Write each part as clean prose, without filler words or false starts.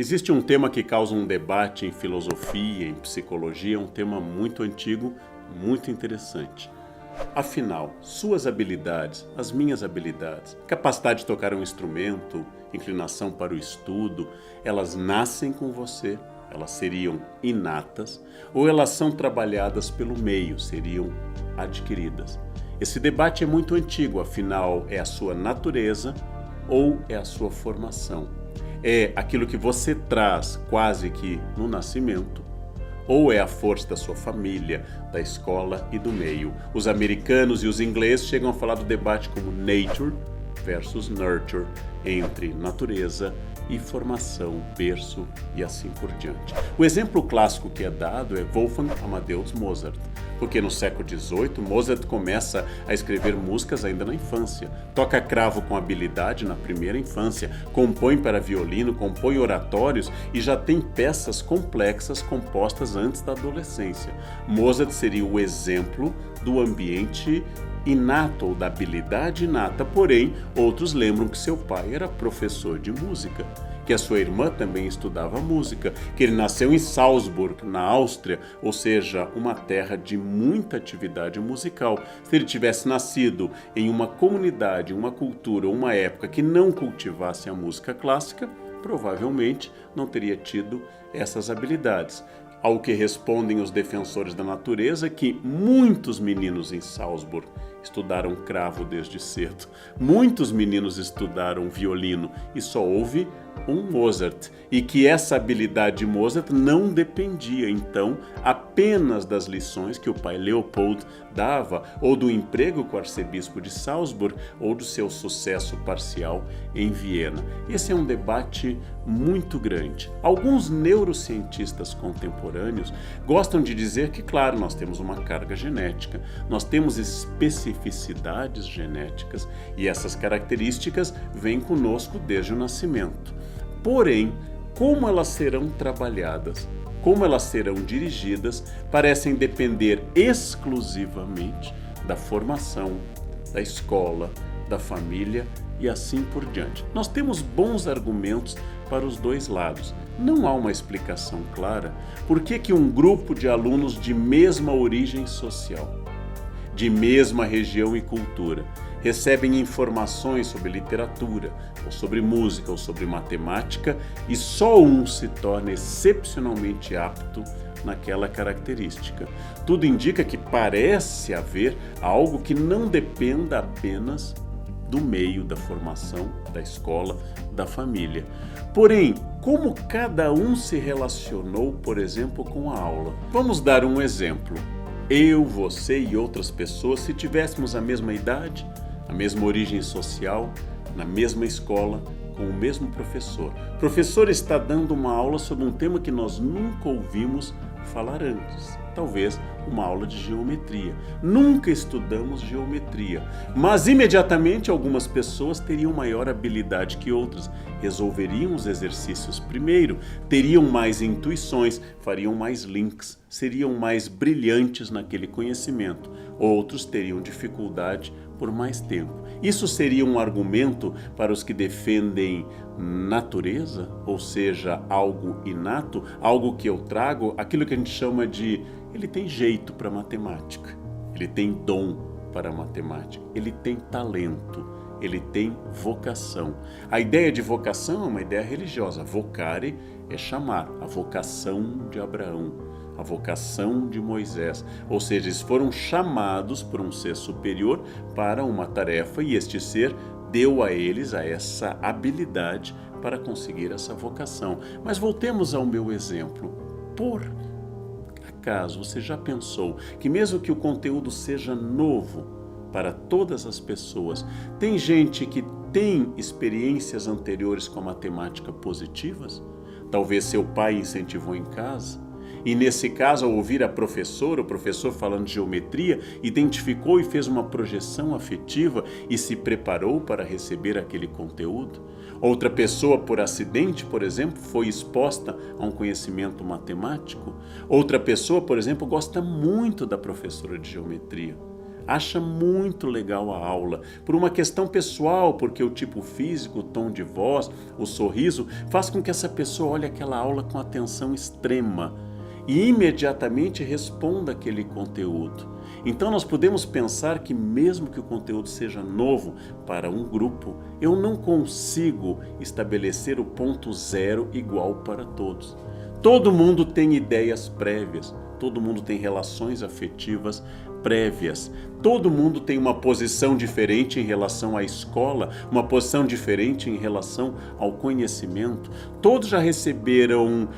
Existe um tema que causa um debate em filosofia, em psicologia, um tema muito antigo, muito interessante. Afinal, suas habilidades, as minhas habilidades, capacidade de tocar um instrumento, inclinação para o estudo, elas nascem com você, elas seriam inatas, ou elas são trabalhadas pelo meio, seriam adquiridas. Esse debate é muito antigo, afinal, é a sua natureza ou é a sua formação? É aquilo que você traz quase que no nascimento, ou é a força da sua família, da escola e do meio? Os americanos e os ingleses chegam a falar do debate como nature versus nurture, entre natureza e formação, berço e assim por diante. O exemplo clássico que é dado é Wolfgang Amadeus Mozart, porque no século XVIII, Mozart começa a escrever músicas ainda na infância, toca cravo com habilidade na primeira infância, compõe para violino, compõe oratórios e já tem peças complexas compostas antes da adolescência. Mozart seria o exemplo do ambiente inato ou da habilidade inata, porém, outros lembram que seu pai era professor de música, que a sua irmã também estudava música, que ele nasceu em Salzburg, na Áustria, ou seja, uma terra de muita atividade musical. Se ele tivesse nascido em uma comunidade, uma cultura, uma época que não cultivasse a música clássica, provavelmente não teria tido essas habilidades. Ao que respondem os defensores da natureza que muitos meninos em Salzburg estudaram cravo desde cedo. Muitos meninos estudaram violino e só houve um Mozart. E que essa habilidade de Mozart não dependia, então, apenas das lições que o pai Leopold dava, ou do emprego com o arcebispo de Salzburg, ou do seu sucesso parcial em Viena. Esse é um debate muito grande. Alguns neurocientistas contemporâneos gostam de dizer que, claro, nós temos uma carga genética, nós temos especificidades genéticas e essas características vêm conosco desde o nascimento. Porém, como elas serão trabalhadas, como elas serão dirigidas, parecem depender exclusivamente da formação, da escola, da família e assim por diante. Nós temos bons argumentos para os dois lados. Não há uma explicação clara por que um grupo de alunos de mesma origem social, de mesma região e cultura, recebem informações sobre literatura, ou sobre música, ou sobre matemática, e só um se torna excepcionalmente apto naquela característica. Tudo indica que parece haver algo que não dependa apenas do meio, da formação, da escola, da família. Porém, como cada um se relacionou, por exemplo, com a aula? Vamos dar um exemplo. Eu, você e outras pessoas, se tivéssemos a mesma idade, a mesma origem social, na mesma escola, com o mesmo professor. O professor está dando uma aula sobre um tema que nós nunca ouvimos falar antes. Talvez uma aula de geometria. Nunca estudamos geometria, mas imediatamente algumas pessoas teriam maior habilidade que outras, resolveriam os exercícios primeiro, teriam mais intuições, fariam mais links, seriam mais brilhantes naquele conhecimento. Outros teriam dificuldade por mais tempo. Isso seria um argumento para os que defendem natureza, ou seja, algo inato, algo que eu trago, aquilo que a gente chama de ele tem jeito para matemática, ele tem dom para matemática, ele tem talento, ele tem vocação. A ideia de vocação é uma ideia religiosa. Vocare é chamar, a vocação de Abraão, a vocação de Moisés. Ou seja, eles foram chamados por um ser superior para uma tarefa e este ser deu a eles essa habilidade para conseguir essa vocação. Mas voltemos ao meu exemplo. Por acaso você já pensou que mesmo que o conteúdo seja novo para todas as pessoas, tem gente que tem experiências anteriores com a matemática positivas? Talvez seu pai incentivou em casa, e nesse caso, ao ouvir a professora, o professor falando de geometria, identificou e fez uma projeção afetiva e se preparou para receber aquele conteúdo. Outra pessoa, por acidente, por exemplo, foi exposta a um conhecimento matemático. Outra pessoa, por exemplo, gosta muito da professora de geometria. acha muito legal a aula, por uma questão pessoal, porque o tipo físico, o tom de voz, o sorriso, faz com que essa pessoa olhe aquela aula com atenção extrema e imediatamente responda aquele conteúdo. Então nós podemos pensar que mesmo que o conteúdo seja novo para um grupo, eu não consigo estabelecer o ponto zero igual para todos. Todo mundo tem ideias prévias, todo mundo tem relações afetivas prévias, todo mundo tem uma posição diferente em relação à escola, uma posição diferente em relação ao conhecimento. Todos já receberam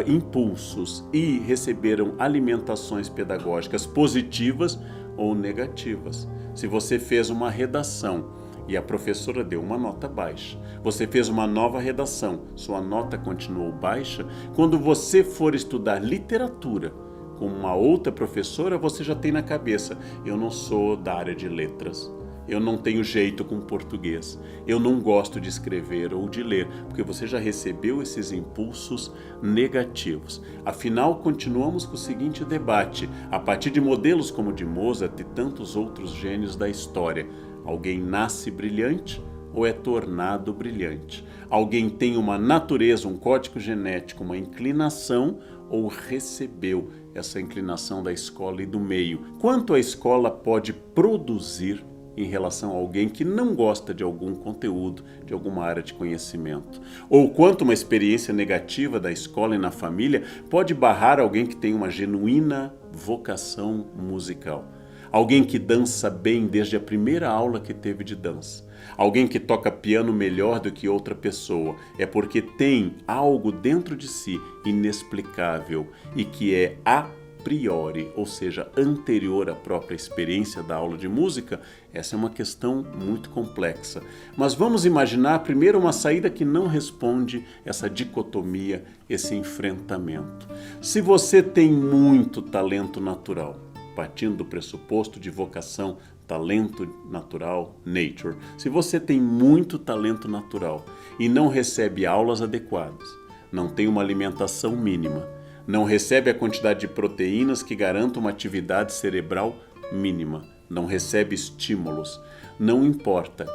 impulsos e receberam alimentações pedagógicas positivas ou negativas. Se você fez uma redação e a professora deu uma nota baixa, você fez uma nova redação, sua nota continuou baixa, quando você for estudar literatura com uma outra professora, você já tem na cabeça: eu não sou da área de letras, eu não tenho jeito com português, eu não gosto de escrever ou de ler, porque você já recebeu esses impulsos negativos. Afinal, continuamos com o seguinte debate, a partir de modelos como o de Mozart e tantos outros gênios da história: alguém nasce brilhante ou é tornado brilhante? Alguém tem uma natureza, um código genético, uma inclinação, ou recebeu essa inclinação da escola e do meio? Quanto a escola pode produzir em relação a alguém que não gosta de algum conteúdo, de alguma área de conhecimento? Ou quanto uma experiência negativa da escola e na família pode barrar alguém que tem uma genuína vocação musical? Alguém que dança bem desde a primeira aula que teve de dança. Alguém que toca piano melhor do que outra pessoa. É porque tem algo dentro de si inexplicável e que é a priori, ou seja, anterior à própria experiência da aula de música. Essa é uma questão muito complexa. Mas vamos imaginar primeiro uma saída que não responde essa dicotomia, esse enfrentamento. Se você tem muito talento natural, partindo do pressuposto de vocação, talento natural, nature. Se você tem muito talento natural e não recebe aulas adequadas, não tem uma alimentação mínima, não recebe a quantidade de proteínas que garanta uma atividade cerebral mínima, não recebe estímulos, não importa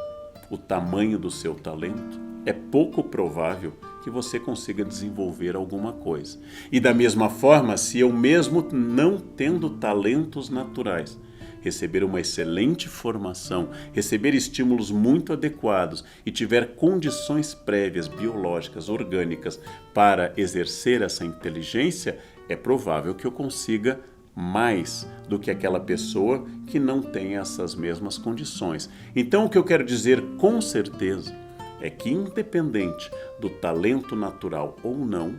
o tamanho do seu talento, é pouco provável que você consiga desenvolver alguma coisa. E da mesma forma, se eu mesmo não tendo talentos naturais, receber uma excelente formação, receber estímulos muito adequados e tiver condições prévias, biológicas, orgânicas para exercer essa inteligência, é provável que eu consiga mais do que aquela pessoa que não tem essas mesmas condições. Então, o que eu quero dizer com certeza é que, independente do talento natural ou não,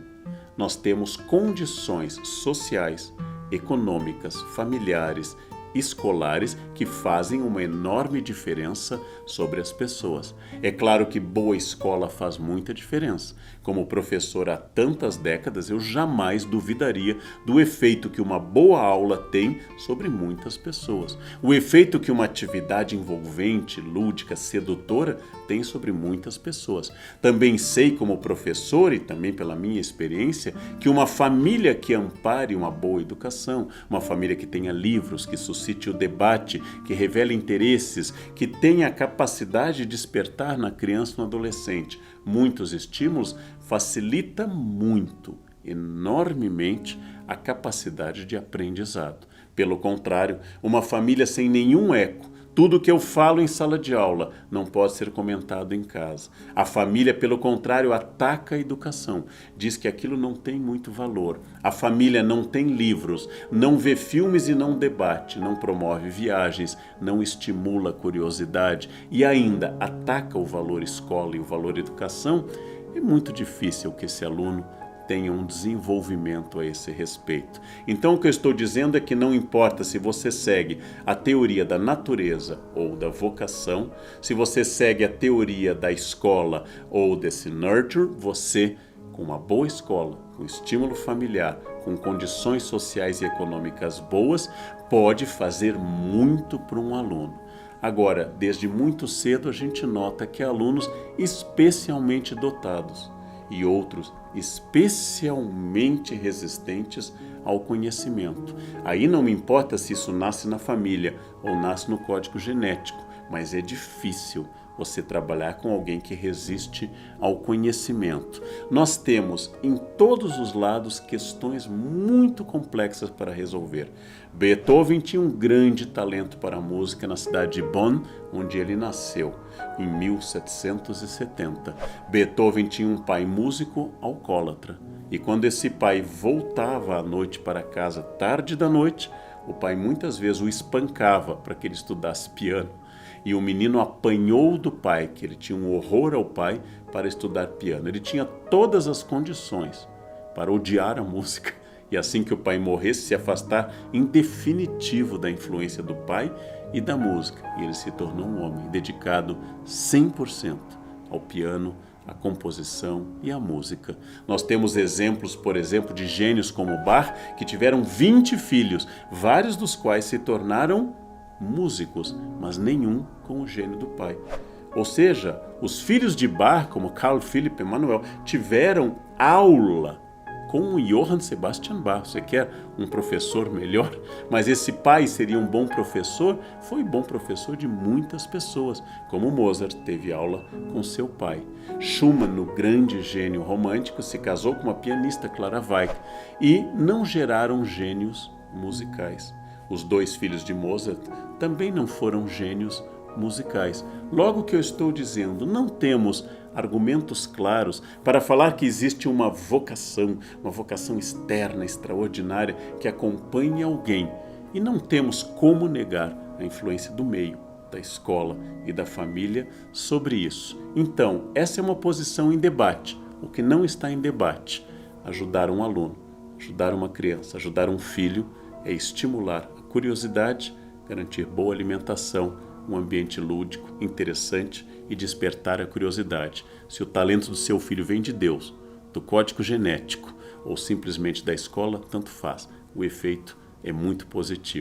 nós temos condições sociais, econômicas, familiares, escolares que fazem uma enorme diferença sobre as pessoas. É claro que boa escola faz muita diferença. Como professor há tantas décadas, eu jamais duvidaria do efeito que uma boa aula tem sobre muitas pessoas. O efeito que uma atividade envolvente, lúdica, sedutora tem sobre muitas pessoas. Também sei como professor e também pela minha experiência que uma família que ampare uma boa educação, uma família que tenha livros, que suscite o debate, que revele interesses, que tenha a capacidade de despertar na criança e no adolescente muitos estímulos, facilita muito, enormemente, a capacidade de aprendizado. Pelo contrário, uma família sem nenhum eco, tudo que eu falo em sala de aula não pode ser comentado em casa. A família, pelo contrário, ataca a educação. Diz que aquilo não tem muito valor. A família não tem livros, não vê filmes e não debate, não promove viagens, não estimula a curiosidade e ainda ataca o valor escola e o valor educação. É muito difícil que esse aluno tenha um desenvolvimento a esse respeito. Então o que eu estou dizendo é que não importa se você segue a teoria da natureza ou da vocação, se você segue a teoria da escola ou desse nurture, você, com uma boa escola, com estímulo familiar, com condições sociais e econômicas boas, pode fazer muito para um aluno. Agora, desde muito cedo a gente nota que alunos especialmente dotados e outros especialmente resistentes ao conhecimento. Aí não me importa se isso nasce na família ou nasce no código genético, mas é difícil você trabalhar com alguém que resiste ao conhecimento. Nós temos em todos os lados questões muito complexas para resolver. Beethoven tinha um grande talento para a música na cidade de Bonn, onde ele nasceu, em 1770. Beethoven tinha um pai músico alcoólatra. E quando esse pai voltava à noite para casa tarde da noite, o pai muitas vezes o espancava para que ele estudasse piano. E o menino apanhou do pai, que ele tinha um horror ao pai, para estudar piano. Ele tinha todas as condições para odiar a música e assim que o pai morresse, se afastar em definitivo da influência do pai e da música. E ele se tornou um homem dedicado 100% ao piano, à composição e à música. Nós temos exemplos, por exemplo, de gênios como Bach, que tiveram 20 filhos, vários dos quais se tornaram músicos, mas nenhum com o gênio do pai. Ou seja, os filhos de Bach, como Carl Philipp Emanuel, tiveram aula com o Johann Sebastian Bach. Você quer um professor melhor? Mas esse pai seria um bom professor? Foi bom professor de muitas pessoas, como Mozart teve aula com seu pai. Schumann, o grande gênio romântico, se casou com uma pianista, Clara Wieck, e não geraram gênios musicais. Os dois filhos de Mozart também não foram gênios musicais. Logo que eu estou dizendo, não temos argumentos claros para falar que existe uma vocação externa, extraordinária, que acompanhe alguém. E não temos como negar a influência do meio, da escola e da família sobre isso. Então, essa é uma posição em debate. O que não está em debate, ajudar um aluno, ajudar uma criança, ajudar um filho, é estimular a curiosidade, garantir boa alimentação, um ambiente lúdico, interessante e despertar a curiosidade. Se o talento do seu filho vem de Deus, do código genético ou simplesmente da escola, tanto faz. O efeito é muito positivo.